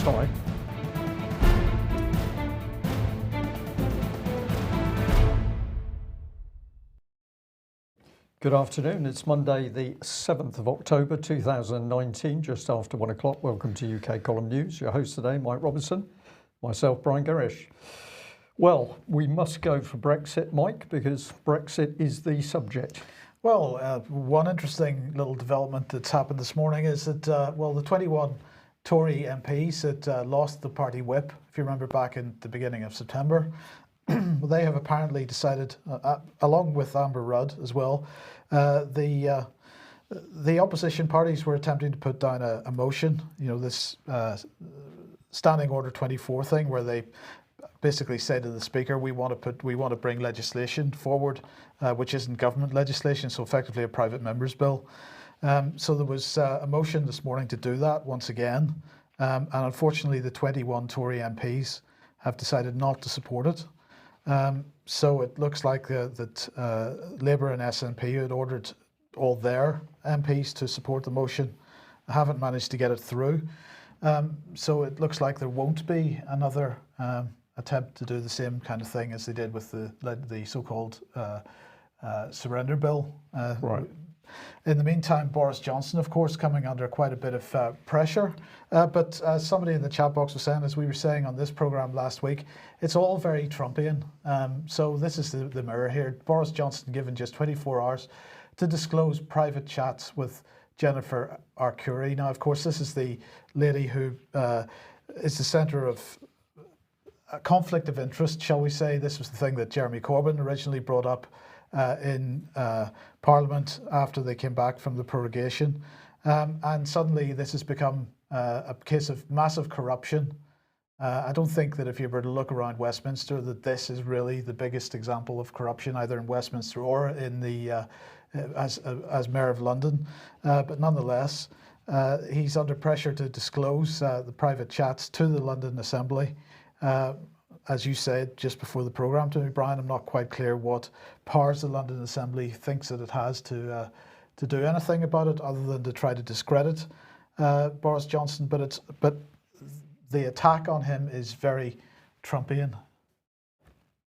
time. Good afternoon. It's Monday, the 7th of October 2019, just after 1 o'clock. Welcome to UK Column News. Your host today, Mike Robinson, myself, Brian Gerrish. Well, we must go for Brexit, Mike, because Brexit is the subject. Well, one interesting little development that's happened this morning is that, the 21 Tory MPs that lost the party whip, if you remember back in the beginning of September, well, they have apparently decided, along with Amber Rudd as well, the opposition parties were attempting to put down a motion, this Standing Order 24 thing, where they basically say to the Speaker, we want to bring legislation forward, which isn't government legislation, so effectively a private member's bill. So there was a motion this morning to do that once again, and unfortunately the 21 Tory MPs have decided not to support it. So it looks like that Labour and SNP had ordered all their MPs to support the motion, haven't managed to get it through. So it looks like there won't be another attempt to do the same kind of thing as they did with the so-called surrender bill. Right. In the meantime, Boris Johnson, of course, coming under quite a bit of pressure. But as somebody in the chat box was saying, as we were saying on this programme last week, it's all very Trumpian. So this is the mirror here. Boris Johnson given just 24 hours to disclose private chats with Jennifer Arcuri. Now, of course, this is the lady who is the centre of a conflict of interest, shall we say. This was the thing that Jeremy Corbyn originally brought up in Parliament after they came back from the prorogation. And suddenly this has become a case of massive corruption. I don't think that if you were to look around Westminster that this is really the biggest example of corruption, either in Westminster or in the as Mayor of London. But nonetheless, he's under pressure to disclose the private chats to the London Assembly. As you said just before the programme to me, Brian, I'm not quite clear what powers the London Assembly thinks that it has to do anything about it other than to try to discredit Boris Johnson. But the attack on him is very Trumpian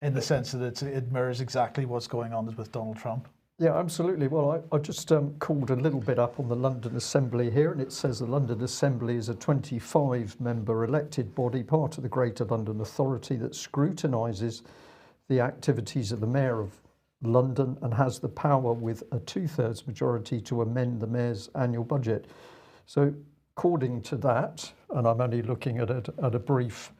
in the sense that it mirrors exactly what's going on with Donald Trump. Yeah, absolutely. Well, I just called a little bit up on the London Assembly here, and it says the London Assembly is a 25-member elected body, part of the Greater London Authority that scrutinises the activities of the Mayor of London and has the power with a 2/3 majority to amend the Mayor's annual budget. So according to that, and I'm only looking at a brief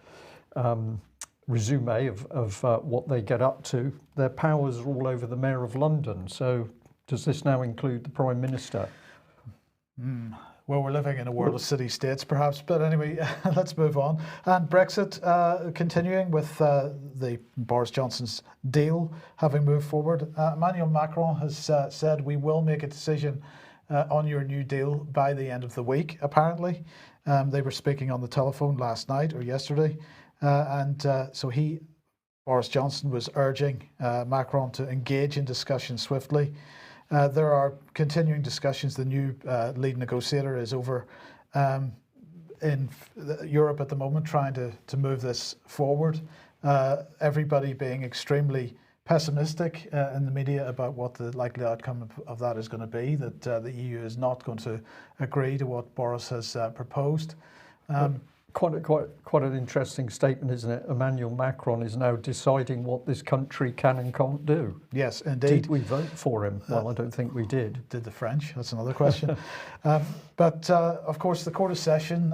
resume of what they get up to, their powers are all over the Mayor of London. So does this now include the Prime Minister? Well, we're living in a world of city-states perhaps, but anyway, let's move on. And Brexit, continuing with the Boris Johnson's deal having moved forward. Emmanuel Macron has said we will make a decision on your new deal by the end of the week, apparently. They were speaking on the telephone last night or yesterday. So Boris Johnson was urging Macron to engage in discussion swiftly. There are continuing discussions. The new lead negotiator is over in Europe at the moment trying to move this forward. Everybody being extremely pessimistic in the media about what the likely outcome of that is going to be, that the EU is not going to agree to what Boris has proposed. Quite an interesting statement, isn't it? Emmanuel Macron is now deciding what this country can and can't do. Yes, indeed. Did we vote for him? Well, I don't think we did. Did the French? That's another question. But of course, the Court of Session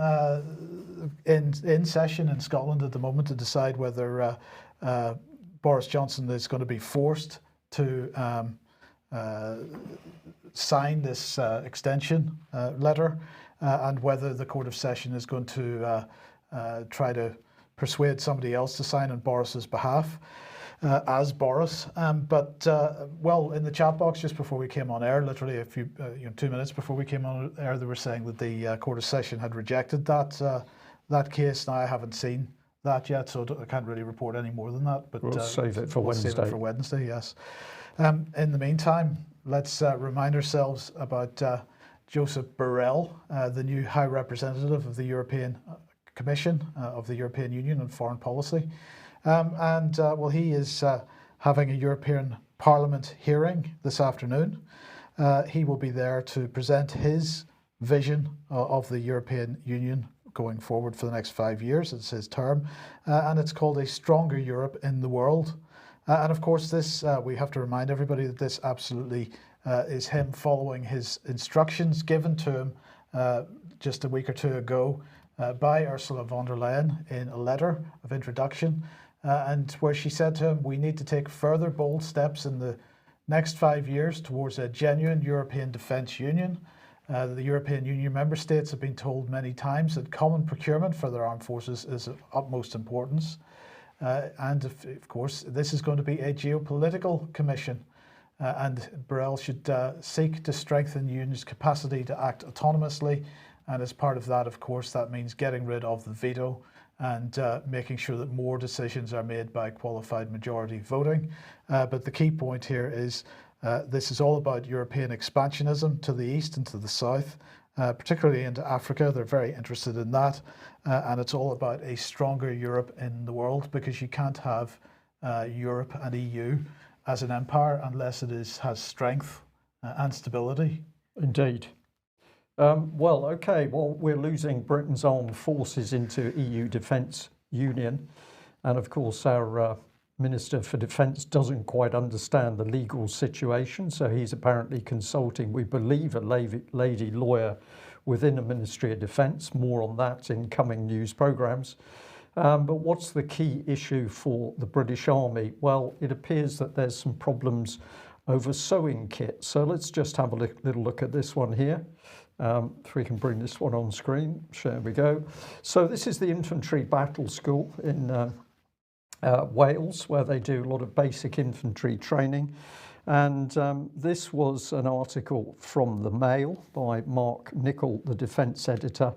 in session in Scotland at the moment to decide whether Boris Johnson is going to be forced to sign this extension letter. And whether the Court of Session is going to try to persuade somebody else to sign on Boris's behalf as Boris. Well, in the chat box just before we came on air, literally a few 2 minutes before we came on air, they were saying that the Court of Session had rejected that case. Now I haven't seen that yet, so I can't really report any more than that. But we'll save it for Wednesday. Save it for Wednesday, yes. In the meantime, let's remind ourselves about Joseph Borrell, the new High Representative of the European Commission of the European Union on foreign policy. He is having a European Parliament hearing this afternoon. He will be there to present his vision of the European Union going forward for the next 5 years. It's his term, and it's called A Stronger Europe in the World. And of course, this we have to remind everybody that this absolutely is him following his instructions given to him just a week or two ago by Ursula von der Leyen in a letter of introduction, and where she said to him, we need to take further bold steps in the next 5 years towards a genuine European defence union. The European Union member states have been told many times that common procurement for their armed forces is of utmost importance. And of course, this is going to be a geopolitical commission, and Borrell should seek to strengthen the Union's capacity to act autonomously. And as part of that, of course, that means getting rid of the veto and making sure that more decisions are made by qualified majority voting. But the key point here is this is all about European expansionism to the east and to the south, particularly into Africa. They're very interested in that. And it's all about a stronger Europe in the world, because you can't have Europe and EU as an empire unless it has strength and stability. Indeed. We're losing Britain's armed forces into EU Defence Union. And of course, our Minister for Defence doesn't quite understand the legal situation. So he's apparently consulting, we believe, a lady lawyer within the Ministry of Defence. More on that in coming news programmes. But what's the key issue for the British Army? Well, it appears that there's some problems over sewing kits. So let's just have a little look at this one here. If we can bring this one on screen. There we go. So this is the Infantry Battle School in Wales, where they do a lot of basic infantry training. And this was an article from the Mail by Mark Nichol, the defence editor.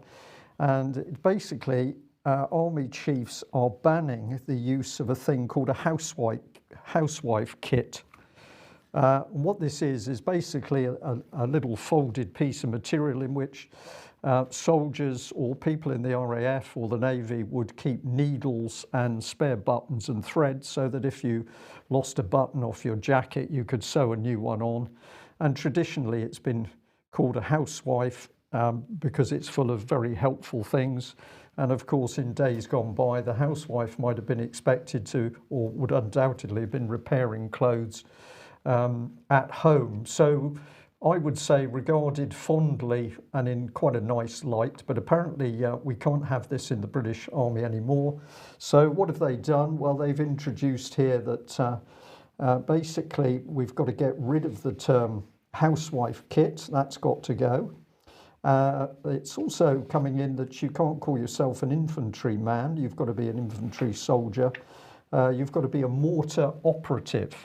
And basically, army chiefs are banning the use of a thing called a housewife kit. What this is basically a little folded piece of material in which soldiers or people in the RAF or the Navy would keep needles and spare buttons and threads, so that if you lost a button off your jacket, you could sew a new one on. And traditionally, it's been called a housewife because it's full of very helpful things. And of course, in days gone by, the housewife might have been expected to, or would undoubtedly have been repairing clothes at home. So I would say regarded fondly and in quite a nice light, but apparently we can't have this in the British Army anymore. So what have they done? Well, they've introduced here that basically we've got to get rid of the term housewife kit. That's got to go. It's also coming in that you can't call yourself an infantryman. You've got to be an infantry soldier. You've got to be a mortar operative.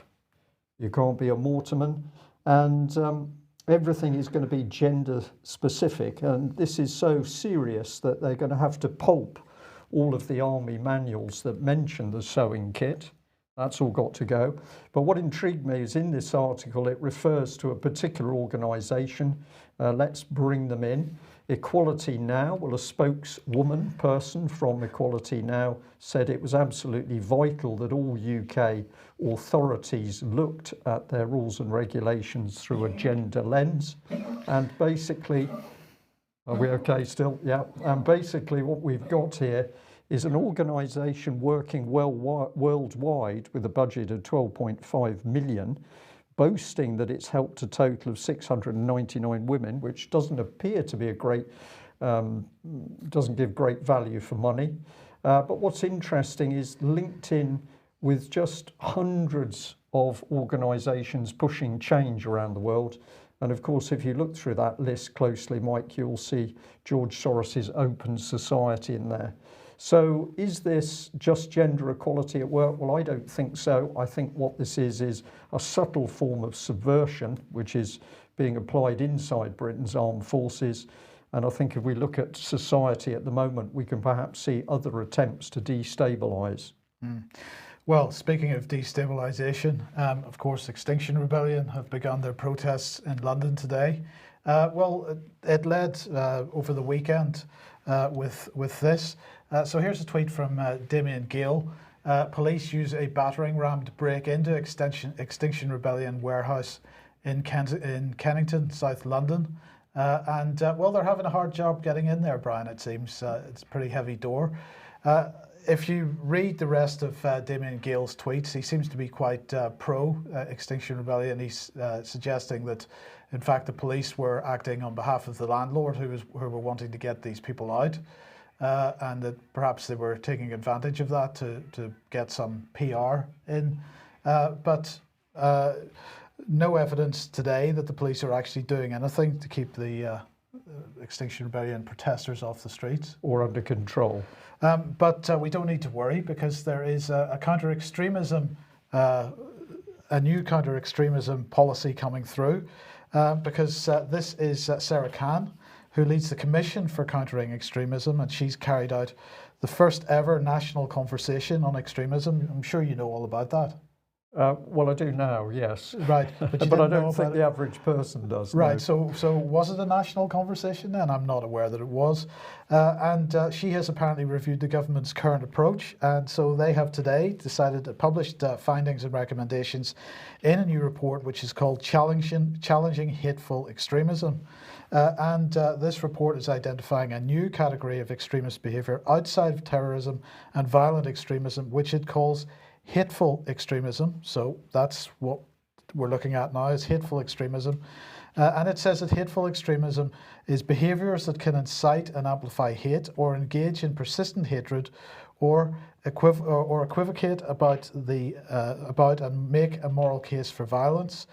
You can't be a mortarman. And everything is going to be gender specific. And this is so serious that they're going to have to pulp all of the army manuals that mention the sewing kit. That's all got to go. But what intrigued me is in this article, it refers to a particular organisation. Let's bring them in. Equality Now. Well, a spokeswoman person from Equality Now said it was absolutely vital that all UK authorities looked at their rules and regulations through a gender lens. And basically, are we okay still? Yeah. And basically what we've got here is an organisation working worldwide with a budget of 12.5 million, boasting that it's helped a total of 699 women, which doesn't appear to be a great, doesn't give great value for money. But what's interesting is linked in with just hundreds of organisations pushing change around the world. And of course, if you look through that list closely, Mike, you'll see George Soros's Open Society in there. So is this just gender equality at work? Well, I don't think so. I think what this is a subtle form of subversion, which is being applied inside Britain's armed forces. And I think if we look at society at the moment, we can perhaps see other attempts to destabilise. Well, speaking of destabilisation, of course, Extinction Rebellion have begun their protests in London today. It led over the weekend with this. So here's a tweet from Damien Gale. Police use a battering ram to break into Extinction Rebellion warehouse in Kennington, South London. Well, they're having a hard job getting in there, Brian, it seems. It's a pretty heavy door. If you read the rest of Damien Gale's tweets, he seems to be quite pro Extinction Rebellion. He's suggesting that, in fact, the police were acting on behalf of the landlord who were wanting to get these people out, and that perhaps they were taking advantage of that to get some PR in. But no evidence today that the police are actually doing anything to keep the Extinction Rebellion protesters off the streets. Or under control. But we don't need to worry, because there is a counter-extremism, a new counter-extremism policy coming through, because this is Sarah Khan, who leads the Commission for Countering Extremism, and she's carried out the first ever national conversation on extremism. I'm sure you know all about that. Well, I do now, yes. Right, but I don't think the average person does. Right, no. so was it a national conversation then? I'm not aware that it was. And she has apparently reviewed the government's current approach, and so they have today decided to publish findings and recommendations in a new report which is called Challenging Hateful Extremism. This report is identifying a new category of extremist behaviour outside of terrorism and violent extremism, which it calls hateful extremism. So that's what we're looking at now, is hateful extremism. And it says that hateful extremism is behaviours that can incite and amplify hate, or engage in persistent hatred, or equivocate about and make a moral case for violence.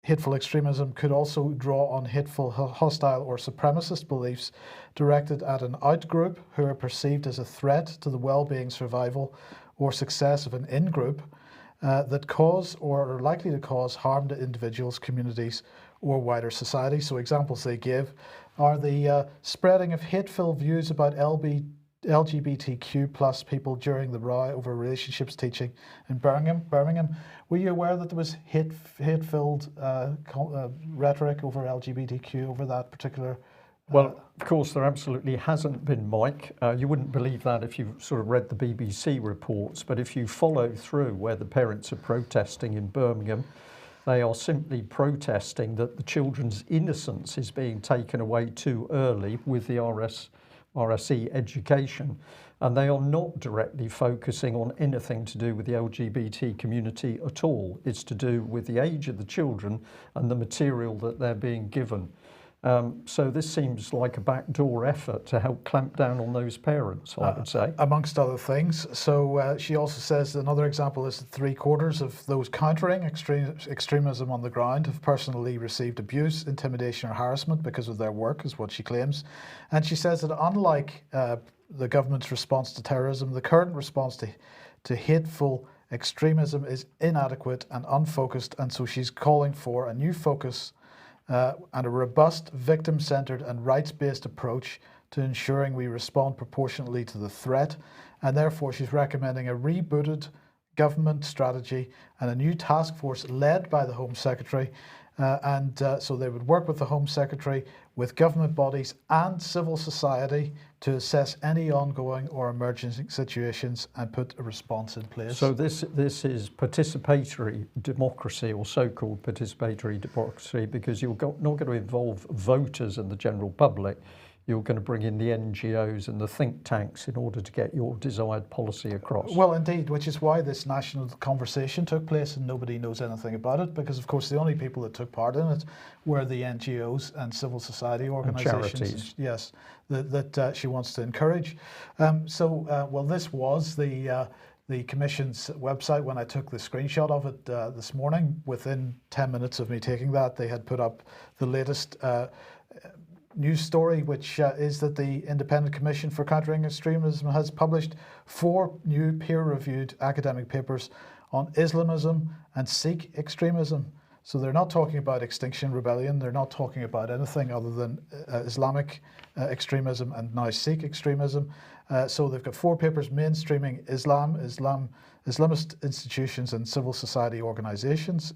Hateful extremism could also draw on hateful, hostile or supremacist beliefs directed at an outgroup who are perceived as a threat to the well-being, survival or success of an in-group, that cause or are likely to cause harm to individuals, communities or wider society. So examples they give are the spreading of hateful views about LGBTQ plus people during the row over relationships teaching in Birmingham. Were you aware that there was hate-filled rhetoric over LGBTQ over that particular? Well, of course, there absolutely hasn't been, Mike. You wouldn't believe that if you sort of read the BBC reports, but if you follow through where the parents are protesting in Birmingham, they are simply protesting that the children's innocence is being taken away too early with the RSE education, and they are not directly focusing on anything to do with the LGBT community at all. It's to do with the age of the children and the material that they're being given. So this seems like a backdoor effort to help clamp down on those parents, I would say. Amongst other things. So she also says another example is that 3/4 of those countering extremism on the ground have personally received abuse, intimidation or harassment because of their work, is what she claims. And she says that unlike the government's response to terrorism, the current response to hateful extremism is inadequate and unfocused, and so she's calling for a new focus and a robust, victim-centred and rights-based approach to ensuring we respond proportionately to the threat. And therefore she's recommending a rebooted government strategy and a new task force led by the Home Secretary. So they would work with the Home Secretary, with government bodies and civil society to assess any ongoing or emerging situations and put a response in place. So this is participatory democracy, or so-called participatory democracy, because you're not going to involve voters and the general public. You're going to bring in the NGOs and the think tanks in order to get your desired policy across. Well, indeed, which is why this national conversation took place and nobody knows anything about it, because of course the only people that took part in it were the NGOs and civil society organisations. And charities. Yes, that she wants to encourage. Well, this was the Commission's website when I took the screenshot of it this morning. Within 10 minutes of me taking that, they had put up the latest news story, which is that the Independent Commission for Countering Extremism has published 4 new peer-reviewed academic papers on Islamism and Sikh extremism. So they're not talking about Extinction Rebellion, they're not talking about anything other than Islamic extremism and now Sikh extremism. So they've got 4 papers mainstreaming Islamist institutions and civil society organisations,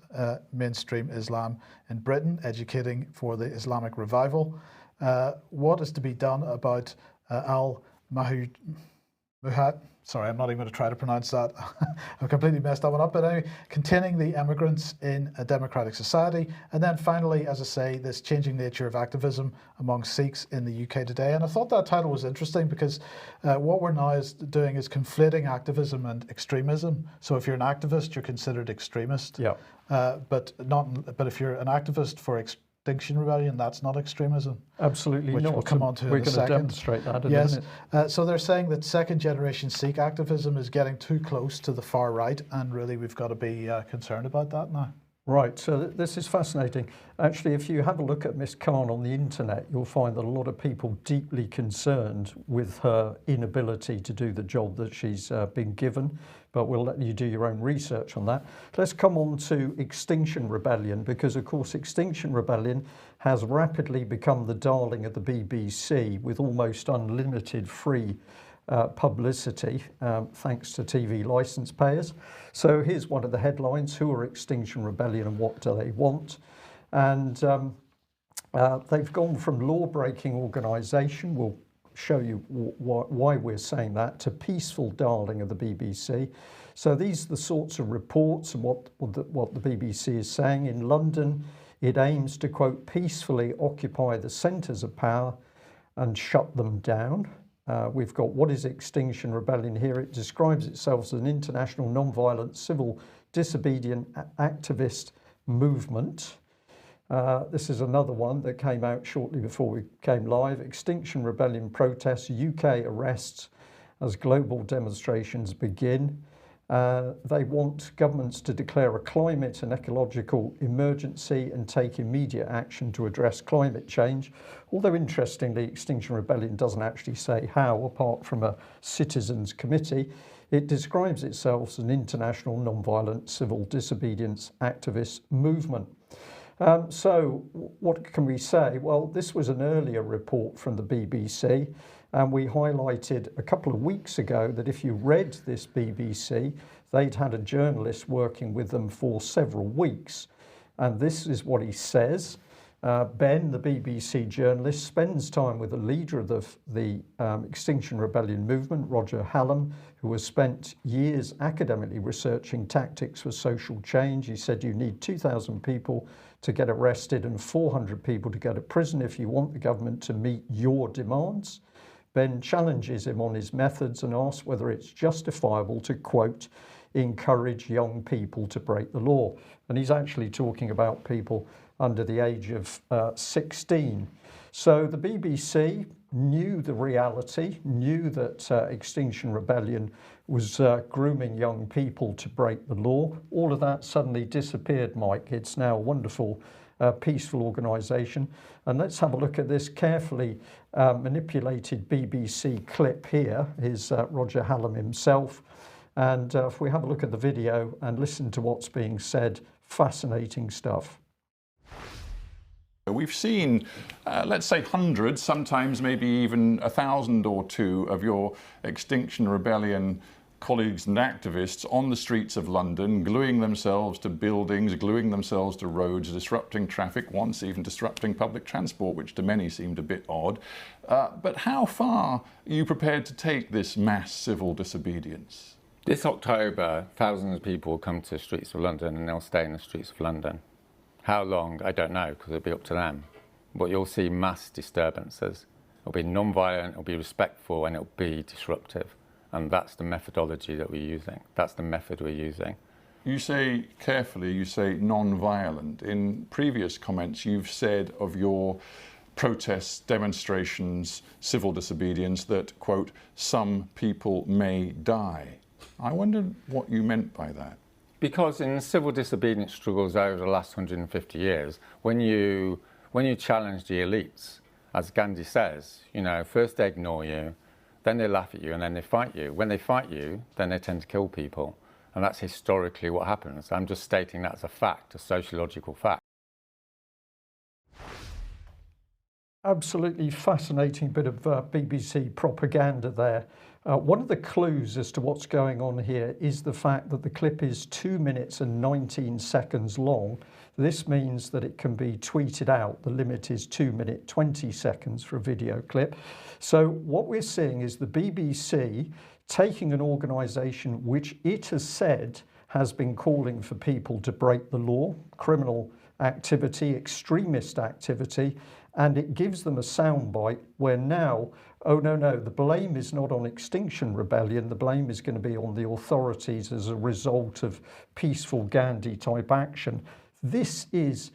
mainstream Islam in Britain, educating for the Islamic revival. what is to be done about Muhat, sorry, I'm not even going to try to pronounce that. I've completely messed that one up. But anyway, containing the immigrants in a democratic society. And then finally, as I say, this changing nature of activism among Sikhs in the UK today. And I thought that title was interesting because what we're now doing is conflating activism and extremism. So if you're an activist, you're considered extremist. Yeah. But if you're an activist for Extinction Rebellion, that's not extremism. Absolutely which not. We'll come on to We're in a going second. to demonstrate that in a yes. minute. So they're saying that second generation Sikh activism is getting too close to the far right, and really we've got to be concerned about that now. Right, so this is fascinating. Actually, if you have a look at Miss Khan on the internet, you'll find that a lot of people deeply concerned with her inability to do the job that she's been given, but we'll let you do your own research on that. Let's come on to Extinction Rebellion, because of course Extinction Rebellion has rapidly become the darling of the BBC with almost unlimited free publicity thanks to TV license payers. So here's one of the headlines: who are Extinction Rebellion and what do they want? And they've gone from law-breaking organisation, we'll show you why we're saying that, to peaceful darling of the BBC. So these are the sorts of reports and what the BBC is saying. In London, it aims to, quote, peacefully occupy the centres of power and shut them down. We've got what is Extinction Rebellion here. It describes itself as an international non-violent civil disobedient activist movement. This is another one that came out shortly before we came live. Extinction Rebellion protests, UK arrests as global demonstrations begin. They want governments to declare a climate and ecological emergency and take immediate action to address climate change. Although interestingly, Extinction Rebellion doesn't actually say how, apart from a citizens committee. It describes itself as an international non-violent civil disobedience activist movement. So what can we say? Well, this was an earlier report from the BBC, and we highlighted a couple of weeks ago that if you read this BBC, they'd had a journalist working with them for several weeks. And this is what he says. Ben, the BBC journalist, spends time with the leader of the Extinction Rebellion movement, Roger Hallam, who has spent years academically researching tactics for social change. He said you need 2,000 people to get arrested and 400 people to go to prison if you want the government to meet your demands. Ben challenges him on his methods and asks whether it's justifiable to, quote, encourage young people to break the law. And he's actually talking about people under the age of 16. So the BBC knew the reality, knew that Extinction Rebellion was grooming young people to break the law. All of that suddenly disappeared, Mike. It's now a wonderful, peaceful organisation. And let's have a look at this carefully manipulated BBC clip here. Here's Roger Hallam himself. And if we have a look at the video and listen to what's being said, fascinating stuff. We've seen, let's say, hundreds, sometimes maybe even 1,000 or two of your Extinction Rebellion colleagues and activists on the streets of London, gluing themselves to buildings, gluing themselves to roads, disrupting traffic, once even disrupting public transport, which to many seemed a bit odd. But how far are you prepared to take this mass civil disobedience? This October, thousands of people will come to the streets of London and they'll stay in the streets of London. How long, I don't know, because it'll be up to them. But you'll see mass disturbances. It'll be non-violent, it'll be respectful, and it'll be disruptive. And that's the methodology that we're using. That's the method we're using. You say carefully, you say non-violent. In previous comments, you've said of your protests, demonstrations, civil disobedience that, quote, some people may die. I wondered what you meant by that. Because in civil disobedience struggles over the last 150 years, when you challenge the elites, as Gandhi says, you know, first they ignore you, then they laugh at you, and then they fight you. When they fight you, then they tend to kill people. And that's historically what happens. I'm just stating that as a fact, a sociological fact. Absolutely fascinating bit of BBC propaganda there. One of the clues as to what's going on here is the fact that the clip is 2 minutes and 19 seconds long. This means that it can be tweeted out. The limit is 2 minutes 20 seconds for a video clip. So what we're seeing is the BBC taking an organisation which it has said has been calling for people to break the law, criminal activity, extremist activity, and it gives them a soundbite where now, oh no, the blame is not on Extinction Rebellion, the blame is going to be on the authorities as a result of peaceful Gandhi type action. This is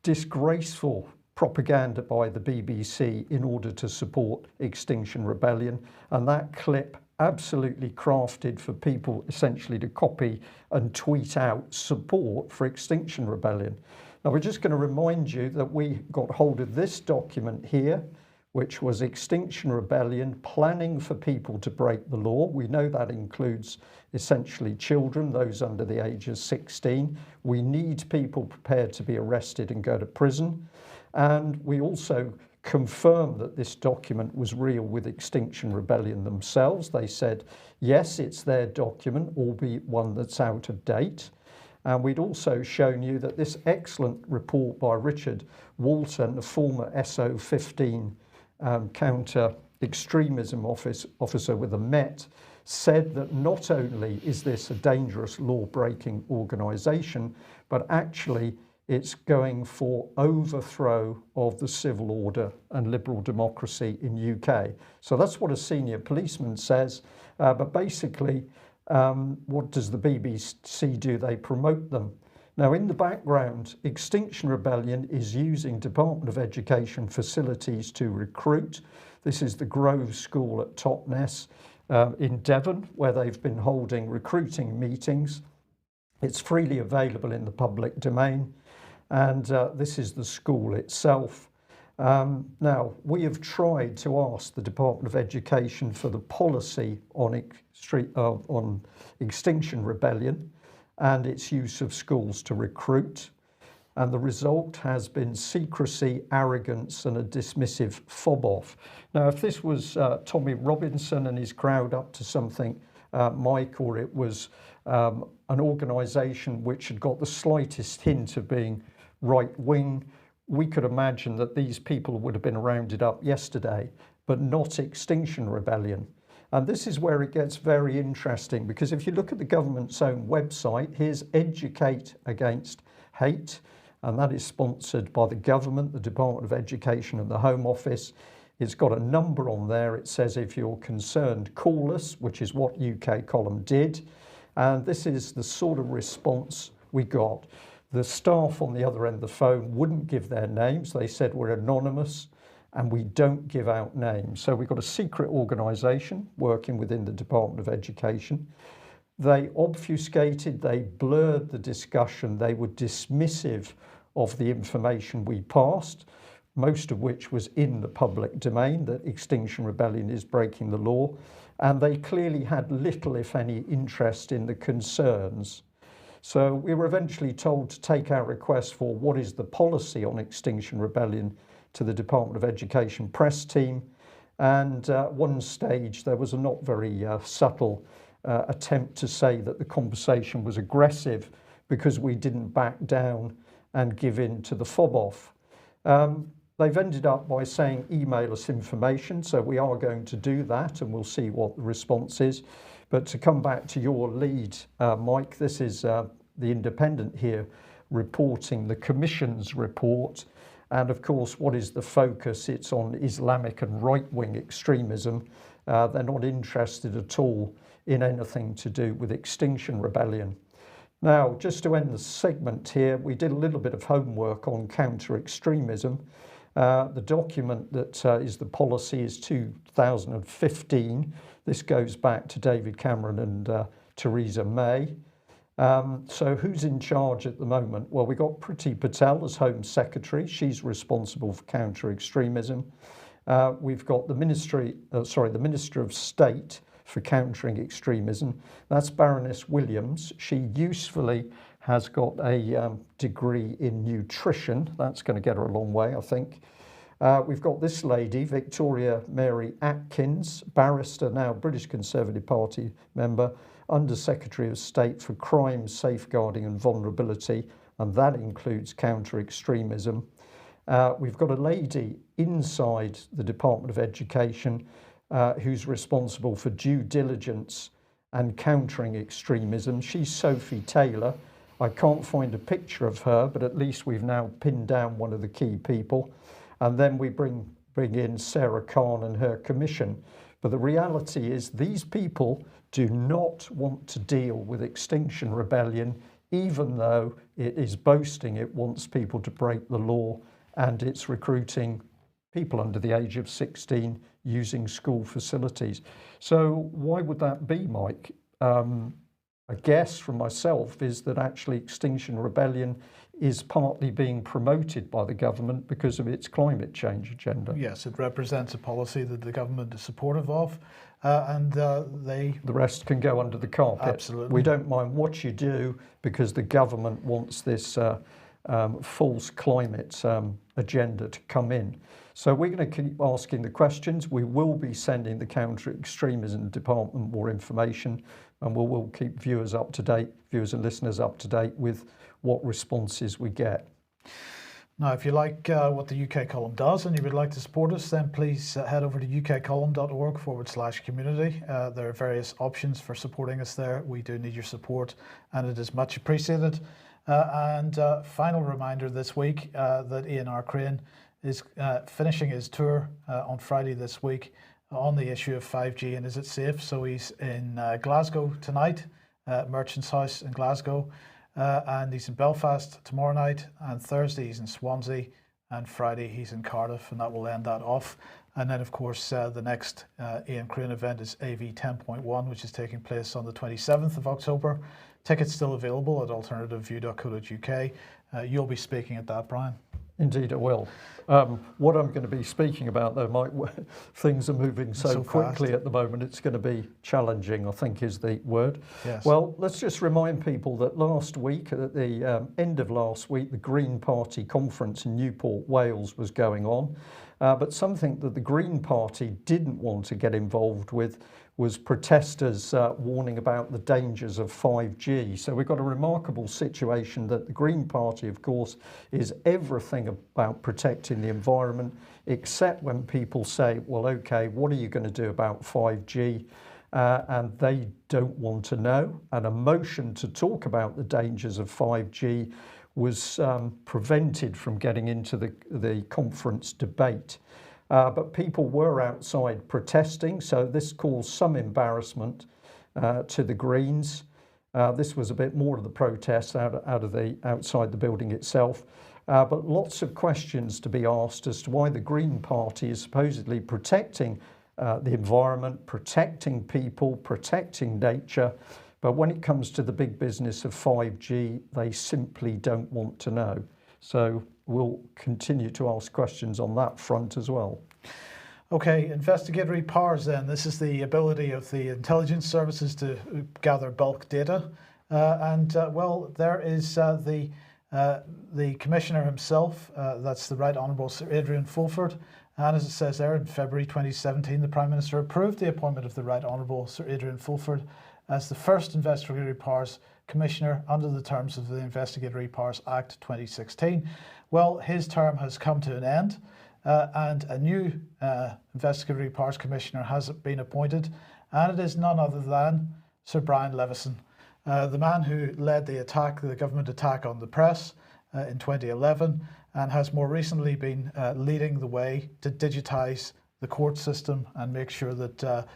disgraceful propaganda by the BBC in order to support Extinction Rebellion, and that clip absolutely crafted for people essentially to copy and tweet out support for Extinction Rebellion. Now we're just going to remind you that we got hold of this document here, which was Extinction Rebellion planning for people to break the law. We know that includes essentially children, those under the age of 16. We need people prepared to be arrested and go to prison. And we also confirmed that this document was real with Extinction Rebellion themselves. They said, yes, it's their document, albeit one that's out of date. And we'd also shown you that this excellent report by Richard Walton, the former SO15 counter-extremism officer with the Met, said that not only is this a dangerous law-breaking organisation, but actually it's going for overthrow of the civil order and liberal democracy in UK. So that's what a senior policeman says. But basically, what does the BBC do? They promote them. Now, in the background, Extinction Rebellion is using Department of Education facilities to recruit. This is the Grove School at Totnes in Devon, where they've been holding recruiting meetings. It's freely available in the public domain. And this is the school itself. Now, we have tried to ask the Department of Education for the policy on Extinction Rebellion and its use of schools to recruit. And the result has been secrecy, arrogance, and a dismissive fob off. Now, if this was Tommy Robinson and his crowd up to something, Mike, or it was an organisation which had got the slightest hint of being right wing, we could imagine that these people would have been rounded up yesterday, but not Extinction Rebellion. And this is where it gets very interesting, because if you look at the government's own website, here's Educate Against Hate, and that is sponsored by the government, the Department of Education and the Home Office. It's got a number on there. It says, if you're concerned, call us, which is what UK Column did. And this is the sort of response we got. The staff on the other end of the phone wouldn't give their names. They said, we're anonymous and we don't give out names. So we've got a secret organisation working within the Department of Education. They obfuscated, they blurred the discussion, they were dismissive of the information we passed, most of which was in the public domain, that Extinction Rebellion is breaking the law. And they clearly had little, if any, interest in the concerns. So we were eventually told to take our request for what is the policy on Extinction Rebellion to the Department of Education press team. And at one stage, there was a not very subtle attempt to say that the conversation was aggressive because we didn't back down and give in to the fob off. They've ended up by saying email us information, so we are going to do that and we'll see what the response is. But to come back to your lead, Mike, this is the Independent here reporting the Commission's report. And of course, what is the focus? It's on Islamic and right-wing extremism. They're not interested at all in anything to do with Extinction Rebellion. Now, just to end the segment here, we did a little bit of homework on counter-extremism. The document that is the policy is 2015. This goes back to David Cameron and Theresa May. So who's in charge at the moment? Well, we got Priti Patel as Home Secretary. She's responsible for counter-extremism. We've got the Minister of State for countering extremism. That's Baroness Williams. She usefully has got a degree in nutrition. That's going to get her a long way, I think. We've got this lady, Victoria Mary Atkins, barrister, now British Conservative Party member, Under Secretary of State for Crime, Safeguarding and Vulnerability, and that includes counter-extremism. We've got a lady inside the Department of Education who's responsible for due diligence and countering extremism. She's Sophie Taylor. I can't find a picture of her, but at least we've now pinned down one of the key people. And then we bring in Sarah Khan and her commission. But the reality is these people do not want to deal with Extinction Rebellion, even though it is boasting it wants people to break the law, and it's recruiting people under the age of 16 using school facilities. So why would that be, Mike? A guess from myself is that actually Extinction Rebellion is partly being promoted by the government because of its climate change agenda. Yes, it represents a policy that the government is supportive of, and the rest can go under the carpet. Absolutely. We don't mind what you do because the government wants this false climate agenda to come in. So we're going to keep asking the questions. We will be sending the counter-extremism department more information, and we'll keep viewers and listeners up to date with what responses we get. Now, if you like what the UK Column does and you would like to support us, then please head over to ukcolumn.org/community. There are various options for supporting us there. We do need your support, and it is much appreciated. And final reminder this week that Ian R. Crane is finishing his tour on Friday this week on the issue of 5G and is it safe. So he's in Glasgow tonight, Merchant's House in Glasgow, and he's in Belfast tomorrow night, and Thursday he's in Swansea, and Friday he's in Cardiff, and that will end that off. And then, of course, the next Ian Crane event is AV 10.1, which is taking place on the 27th of October. Tickets still available at alternativeview.co.uk. You'll be speaking at that, Brian. Indeed, I will. What I'm going to be speaking about, though, Mike, things are moving so quickly fast at the moment, it's going to be challenging, I think is the word. Yes. Well, let's just remind people that last week, at the end of last week, the Green Party conference in Newport, Wales was going on. But something that the Green Party didn't want to get involved with was protesters warning about the dangers of 5G. So we've got a remarkable situation that the Green Party, of course, is everything about protecting the environment, except when people say, well, okay, what are you going to do about 5G? And they don't want to know. And a motion to talk about the dangers of 5G was prevented from getting into the conference debate. But people were outside protesting, so this caused some embarrassment to the Greens. This was a bit more of the protest outside the building itself. But lots of questions to be asked as to why the Green Party is supposedly protecting the environment, protecting people, protecting nature. But when it comes to the big business of 5G, they simply don't want to know. So we'll continue to ask questions on that front as well. Okay, investigatory powers then. This is the ability of the intelligence services to gather bulk data. Well, there is the Commissioner himself, that's the Right Honourable Sir Adrian Fulford. And as it says there, in February 2017, the Prime Minister approved the appointment of the Right Honourable Sir Adrian Fulford as the first Investigatory Powers Commissioner under the terms of the Investigatory Powers Act 2016. Well, his term has come to an end, and a new Investigatory Powers Commissioner has been appointed, and it is none other than Sir Brian Levison, the man who led the government attack on the press in 2011, and has more recently been leading the way to digitise the court system and make sure that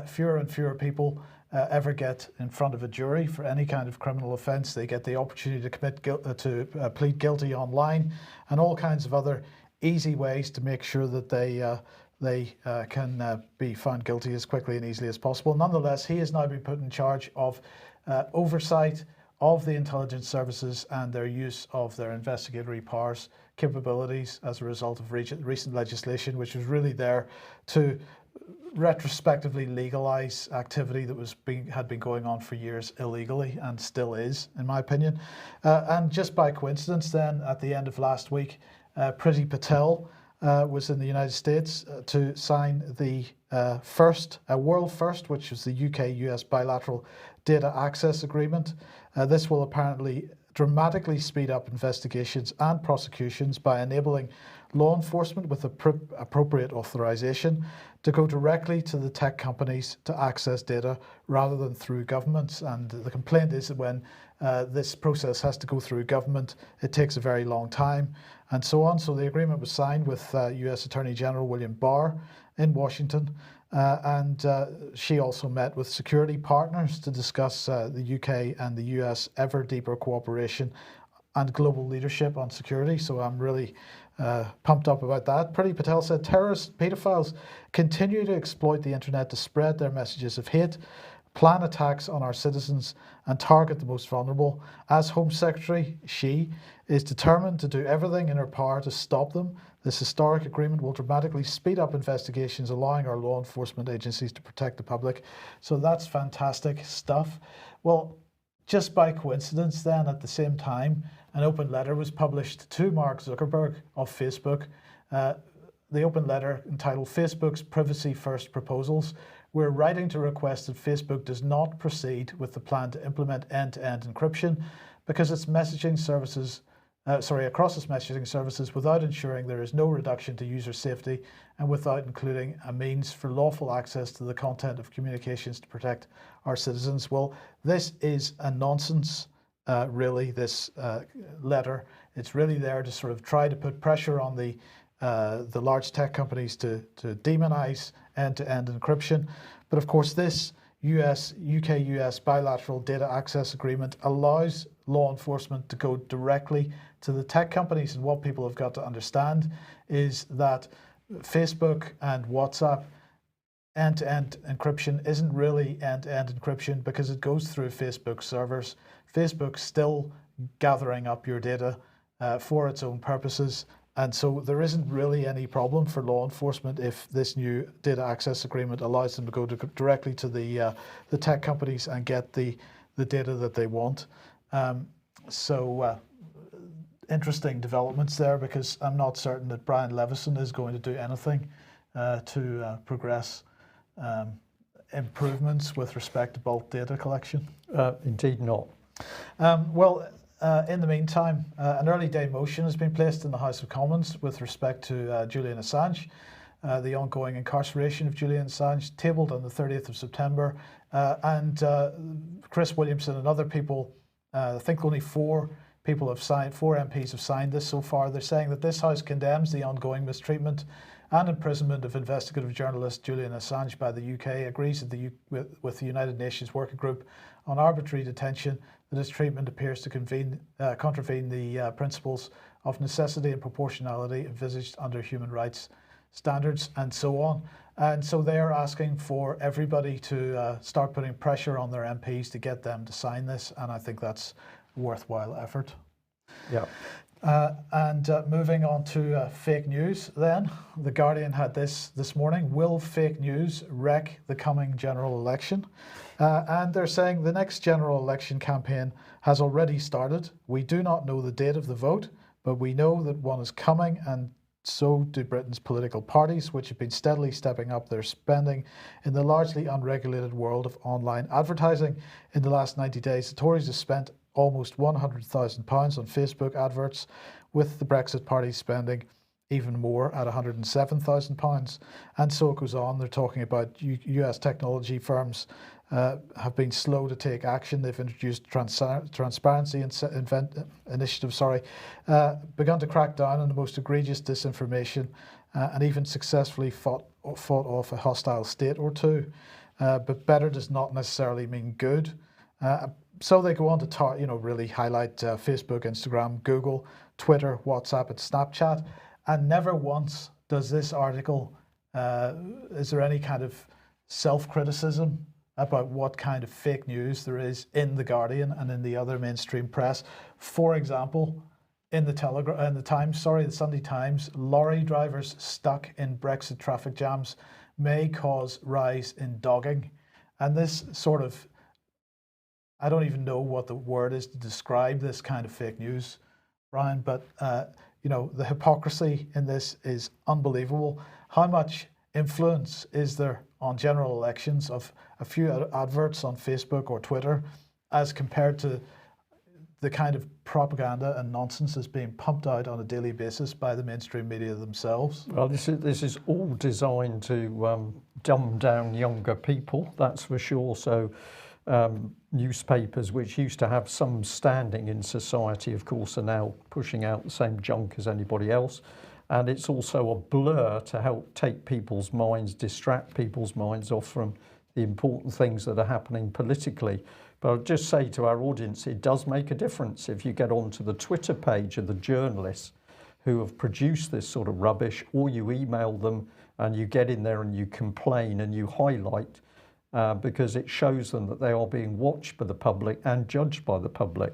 fewer and fewer people ever get in front of a jury for any kind of criminal offence. They get the opportunity to plead guilty online, and all kinds of other easy ways to make sure that they can be found guilty as quickly and easily as possible. Nonetheless, he has now been put in charge of oversight of the intelligence services and their use of their investigatory powers capabilities as a result of recent legislation, which was really there to retrospectively legalise activity that had been going on for years illegally, and still is, in my opinion. And just by coincidence then, at the end of last week, Priti Patel was in the United States to sign the world first, which was the UK-US bilateral data access agreement. This will apparently dramatically speed up investigations and prosecutions by enabling law enforcement with appropriate authorization to go directly to the tech companies to access data rather than through governments. And the complaint is that when this process has to go through government, it takes a very long time and so on. So the agreement was signed with US Attorney General William Barr in Washington. And she also met with security partners to discuss the UK and the US ever deeper cooperation and global leadership on security. So I'm really pumped up about that. Priti Patel said terrorist pedophiles continue to exploit the internet to spread their messages of hate, plan attacks on our citizens, and target the most vulnerable. As Home Secretary, she is determined to do everything in her power to stop them. This historic agreement will dramatically speed up investigations, allowing our law enforcement agencies to protect the public. So that's fantastic stuff. Well, just by coincidence then, at the same time, an open letter was published to Mark Zuckerberg of Facebook. The open letter entitled Facebook's Privacy First Proposals. We're writing to request that Facebook does not proceed with the plan to implement end-to-end encryption because its messaging services across its messaging services without ensuring there is no reduction to user safety and without including a means for lawful access to the content of communications to protect our citizens. Well, this is a nonsense, really, this letter. It's really there to sort of try to put pressure on the large tech companies to demonize end-to-end encryption. But of course, this UK-US bilateral data access agreement allows law enforcement to go directly to the tech companies. And what people have got to understand is that Facebook and WhatsApp end-to-end encryption isn't really end-to-end encryption because it goes through Facebook servers. Facebook's still gathering up your data for its own purposes. And so there isn't really any problem for law enforcement if this new data access agreement allows them to go directly to the tech companies and get the data that they want. Interesting developments there, because I'm not certain that Brian Levison is going to do anything to progress improvements with respect to bulk data collection. Indeed not. In the meantime, an early day motion has been placed in the House of Commons with respect to Julian Assange. The ongoing incarceration of Julian Assange, tabled on the 30th of September. Chris Williamson and other people, I think only four MPs have signed this so far. They're saying that this House condemns the ongoing mistreatment and imprisonment of investigative journalist Julian Assange by the UK, agrees with the United Nations Working Group on Arbitrary Detention that his treatment appears to contravene the principles of necessity and proportionality envisaged under human rights standards, and so on. And so they are asking for everybody to start putting pressure on their MPs to get them to sign this, and I think that's a worthwhile effort. Yeah. Moving on to fake news then. The Guardian had this morning. Will fake news wreck the coming general election? And they're saying the next general election campaign has already started. We do not know the date of the vote, but we know that one is coming, and so do Britain's political parties, which have been steadily stepping up their spending in the largely unregulated world of online advertising. In the last 90 days, the Tories have spent almost £100,000 on Facebook adverts, with the Brexit Party spending even more at £107,000. And so it goes on. They're talking about US technology firms have been slow to take action. They've introduced transparency initiatives, begun to crack down on the most egregious disinformation, and even successfully fought off a hostile state or two. But better does not necessarily mean good. So they go on to really highlight Facebook, Instagram, Google, Twitter, WhatsApp, and Snapchat. And never once does this article, is there any kind of self-criticism about what kind of fake news there is in The Guardian and in the other mainstream press. For example, in the Sunday Times, lorry drivers stuck in Brexit traffic jams may cause rise in dogging. And this sort of, I don't even know what the word is to describe this kind of fake news, Brian, but the hypocrisy in this is unbelievable. How much influence is there on general elections of a few adverts on Facebook or Twitter as compared to the kind of propaganda and nonsense is being pumped out on a daily basis by the mainstream media themselves. Well, this is all designed to dumb down younger people, that's for sure. So newspapers, which used to have some standing in society, of course, are now pushing out the same junk as anybody else. And it's also a blur to help take people's minds, distract people's minds off from the important things that are happening politically. But I'll just say to our audience, it does make a difference if you get onto the Twitter page of the journalists who have produced this sort of rubbish, or you email them and you get in there and you complain and you highlight, because it shows them that they are being watched by the public and judged by the public,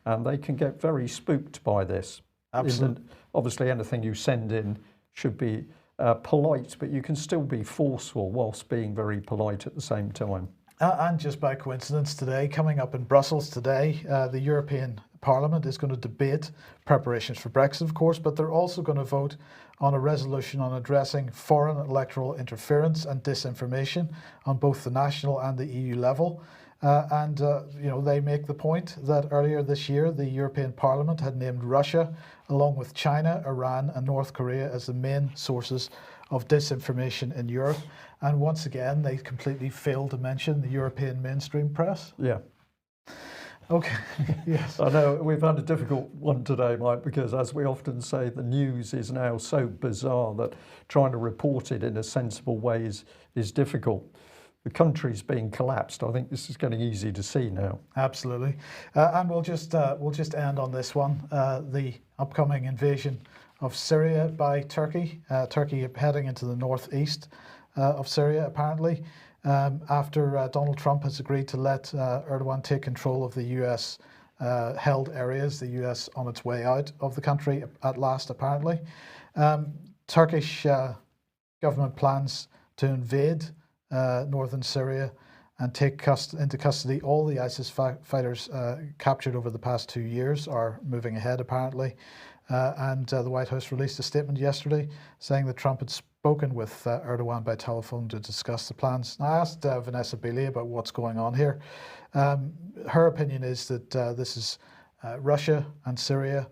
and they can get very spooked by this. Absolutely. Obviously, anything you send in should be polite, but you can still be forceful whilst being very polite at the same time. And just by coincidence today, coming up in Brussels today, the European Parliament is going to debate preparations for Brexit, of course, but they're also going to vote on a resolution on addressing foreign electoral interference and disinformation on both the national and the EU level. They make the point that earlier this year, the European Parliament had named Russia, along with China, Iran and North Korea, as the main sources of disinformation in Europe. And once again, they completely failed to mention the European mainstream press. Yeah. Okay, yes. I know we've had a difficult one today, Mike, because as we often say, the news is now so bizarre that trying to report it in a sensible way is difficult. The country's being collapsed. I think this is getting easy to see now. Absolutely. And we'll just end on this one. The upcoming invasion of Syria by Turkey. Turkey heading into the northeast of Syria, apparently, after Donald Trump has agreed to let Erdogan take control of the US held areas, the US on its way out of the country at last, apparently. Turkish government plans to invade northern Syria and take into custody all the ISIS fighters captured over the past 2 years are moving ahead, apparently. And the White House released a statement yesterday saying that Trump had spoken with Erdogan by telephone to discuss the plans. Now, I asked Vanessa Bailey about what's going on here. Her opinion is that this is Russia and Syria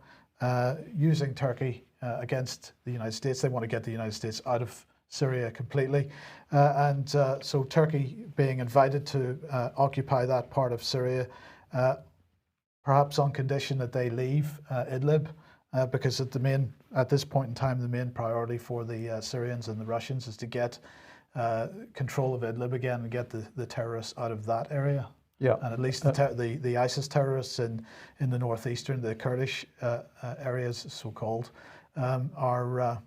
using Turkey against the United States. They want to get the United States out of Syria completely. So Turkey being invited to occupy that part of Syria, perhaps on condition that they leave Idlib, because at this point in time, the main priority for the Syrians and the Russians is to get control of Idlib again and get the terrorists out of that area. Yeah. And at least the ISIS terrorists in the northeastern, the Kurdish areas, so-called, are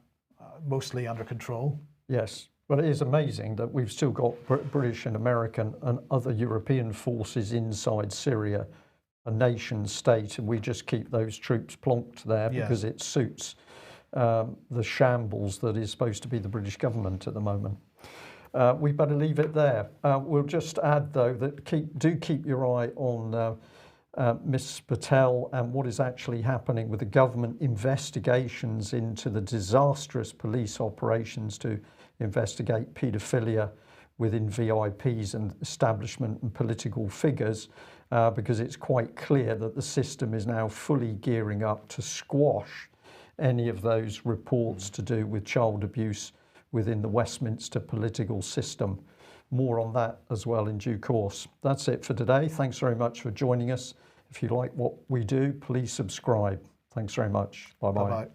mostly under control. Yes. But it is amazing that we've still got British and American and other European forces inside Syria, a nation state, and we just keep those troops plonked there because it suits the shambles that is supposed to be the British government at the moment. We better leave it there. We'll just add, though, that keep your eye on Ms. Patel and what is actually happening with the government investigations into the disastrous police operations to investigate paedophilia within VIPs and establishment and political figures, because it's quite clear that the system is now fully gearing up to squash any of those reports to do with child abuse within the Westminster political system. More on that as well in due course. That's it for today. Thanks very much for joining us. If you like what we do, please subscribe. Thanks very much. Bye-bye. Bye-bye.